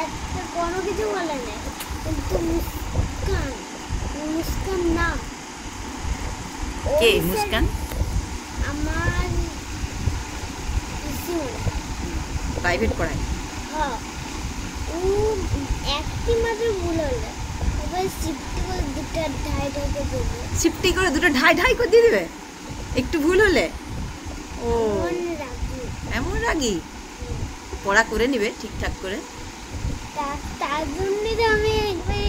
একটা কোনো কিছু বলে না, কিন্তু মুস্কান, মুস্কান নাম। কে মুস্কান? আমার পিসিমণি। প্রাইভেট পড়ায়? হ্যাঁ, ও একটি মাত্র ভুল হলে এবার শিফটি করে দুটো ঢাই ঢাই করে দেবে। শিফটি করে দুটো ঢাই ঢাই করে দিয়ে দেবে একটু ভুল হলে? ও মনে রাখবি। এমন রাগি? পড়া করে নিবে ঠিকঠাক করে। তার জন্যই তো আমি একবার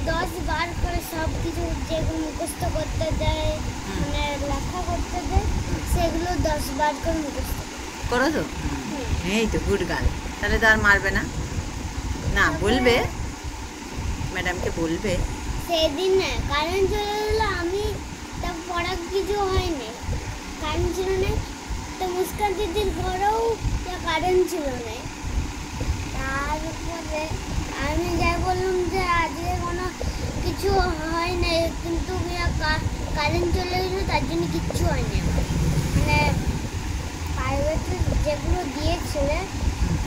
10 বার করে সব কিছু যেগুলো মুখস্থ করতে দেয়, মানে লেখা করতে দেয়, সেগুলো 10 বার করে মুখস্থ করো তো? এই তো গুড গার্ল। তাহলে তো আর মারবে না? না, বলবে ম্যাডামকে বলবে। সেদিন না কারেন্ট চলে গেলো, আমি তা পড়া কিছু হয়নি, কারেন্ট ছিল না। তো মুস্কান দিদির ঘরেও কারেন্ট ছিল না। তারপরে আমি যাই বললাম যে আজকে কোনো কিছু হয় না, কিন্তু কারেন্ট চলে গেলো, তার জন্য কিচ্ছু হয়নি আমার। মানে প্রাইভেটে যেগুলো দিয়েছিলে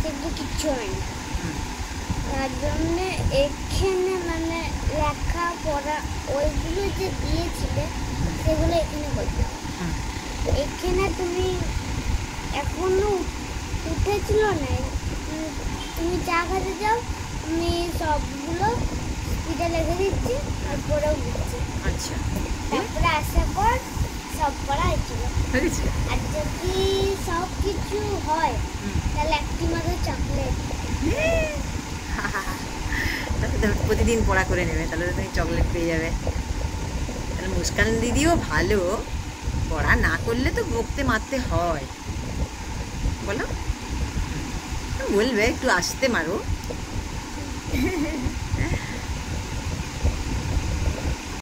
সেগুলো কিচ্ছু হয়নি। তার জন্যে এখানে মানে লেখা পড়া ওইগুলো যে দিয়েছিলে সেগুলো এখানে করতে হবে। এখানে তুমি এখনো উঠেছিল না, তুমি চা খেতে যাও, আমি সবগুলো স্পিডে লিখে দিচ্ছি আর পড়েও দিচ্ছি। আচ্ছা, তারপরে আসার পর সব পড়া হয়েছিল। হয়েছে? আর যদি সব কিছু হয় তাহলে একটি মাত্র চকলেট। তাহলে তো প্রতিদিন পড়া করে নেবে, তাহলে তো তুমি চকলেট পেয়ে যাবে। তাহলে মুস্কান দিদিও ভালো, পড়া না করলে তো বকতে মারতে হয়, বলো? বলবে একটু আসতে মারো।